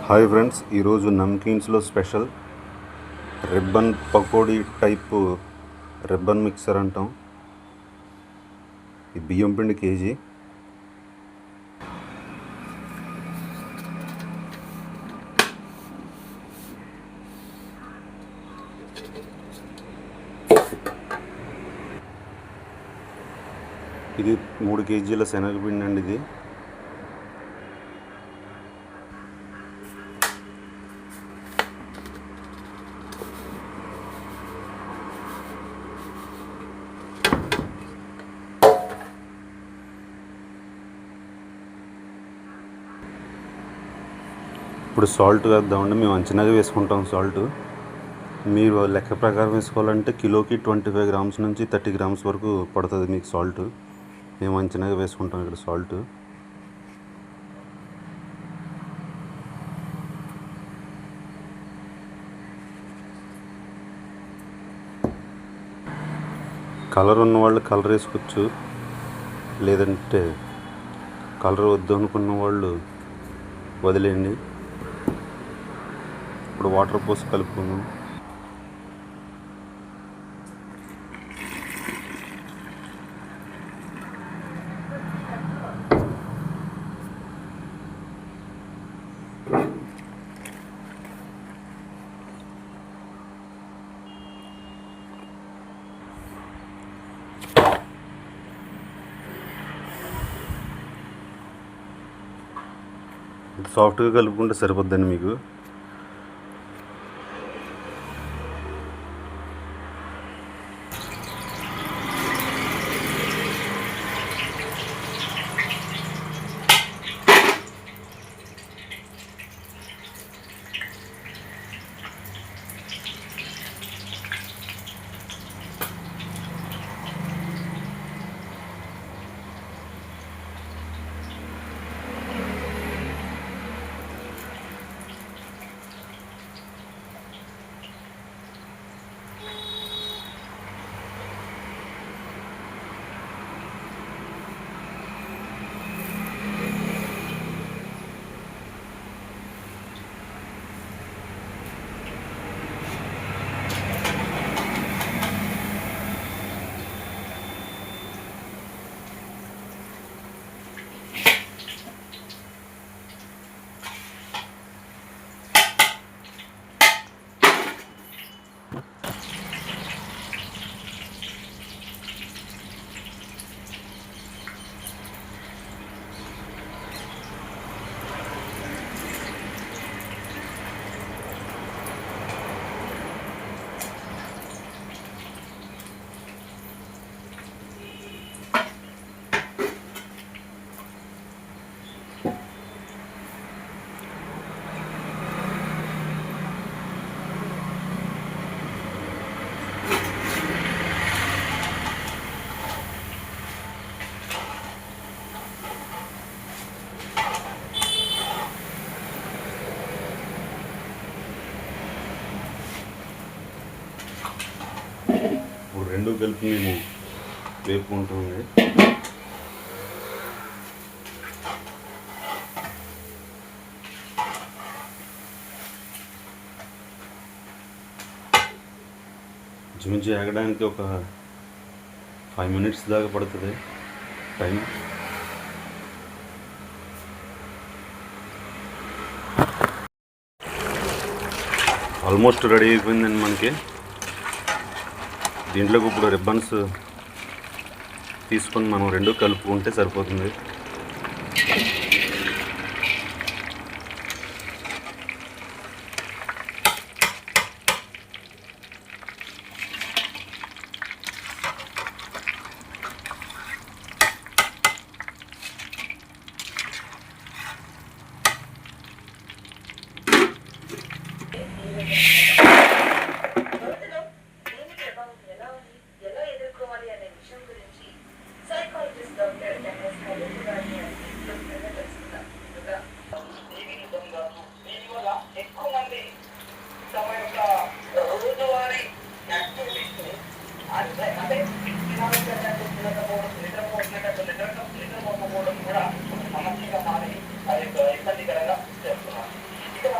Hi friends, ఈరోజు నమ్కీన్స్లో special ribbon pakodi type ribbon mixture అంటాం. ఈ బియ్యం పిండి కేజీ, ఇది 3 కేజీల శనగపిండి అండి. ఇది ఇప్పుడు సాల్ట్ వేద్దామండి. మేము అంచనాగా వేసుకుంటాం సాల్ట్. మీరు లెక్క ప్రకారం వేసుకోవాలంటే కిలోకి 25 గ్రామ్స్ నుంచి 30 గ్రామ్స్ వరకు పడుతుంది మీకు సాల్ట్. మేము అంచనాగా వేసుకుంటాం ఇక్కడ సాల్ట్. కలర్ ఉన్నవాళ్ళు కలర్ వేసుకోవచ్చు, లేదంటే కలర్ వద్దు అనుకున్న వాళ్ళు వదిలేయండి. ఇప్పుడు వాటర్ పోసి కలుపుకుందాం. సాఫ్ట్గా కలుపుకుంటే సరిపోద్దండి మీకు. ఇప్పుడు రెండు కలిపి మేము వేపుకుంటుంది. ఇంచుమించు ఆగడానికి ఒక 5 minutes దాకా పడుతుంది టైం. ఆల్మోస్ట్ రెడీ అయిపోయిందండి మనకి. దీంట్లోకి ఇప్పుడు రిబ్బన్స్ తీసుకొని మనం రెండు కలుపుకుంటే సరిపోతుంది. కూడా సమస్యగా మారి అది ఇబ్బందికరంగా చేస్తున్నారు. ఇక్కడ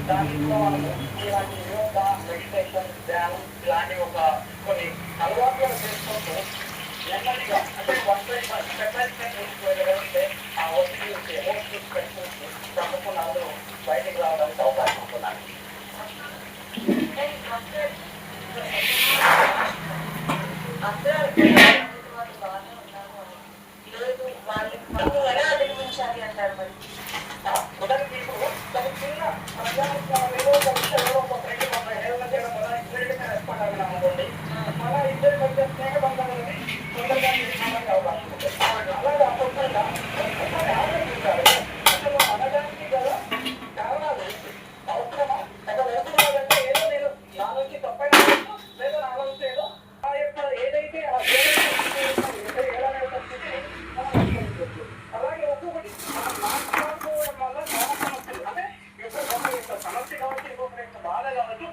దానికి కూడా మనము ఇలాంటి యోగా మెడిటేషన్ ధ్యానం ఇలాంటి ఒక కొన్ని అలవాట్లను చేసుకుంటూ నెమ్మదిగా అంటే one by one step by step వెళ్ళగలిగితే ఆ ఒత్తిడి నుంచి ఎమోషనల్ స్ట్రెస్ నుంచి తప్పకుండా అందరూ బయటికి రావడానికి అవకాశం ఉంటున్నాను. ఉదాహరణకి ఇప్పుడు ఒక చిన్న రెస్పాండ్ అవుతున్నాం అనుకోండి, మన ఇద్దరి మధ్య స్నేహ బంధాలని తొందరగా నిర్మాణానికి అవకాశం ఉంటుంది. అలాగే తొందరగా ఒక్కసారి ఆలోచించాలి అసలు అనడానికి గల కారణాలు అవసరమా ఒక వెళ్తున్నారంటే ఏదో నేను నా నుంచి తప్పైనా లేదా నా నుంచి ఏదో ఆ యొక్క ఏదైతే ఆ అలాగే ఒక్కొక్కటి మాట్లాడుకోవడం వల్ల చాలా సమస్యలు అంటే ఒకరి యొక్క సమస్య కావచ్చు, ఇంకొకరి యొక్క బాధ కావచ్చు.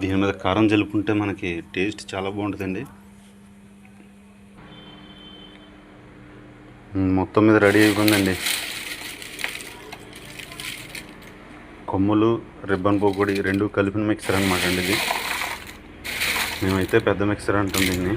దీని మీద కారం జలుపుకుంటే మనకి టేస్ట్ చాలా బాగుంటుందండి. మొత్తం మీద రెడీ అయిపోయిందండి. కొమ్ములు రిబ్బన్ పోకొడి రెండు కలిపిన మిక్సర్ అనమాట అండి ఇది. మేమైతే పెద్ద మిక్సర్ అంటాం దీన్ని.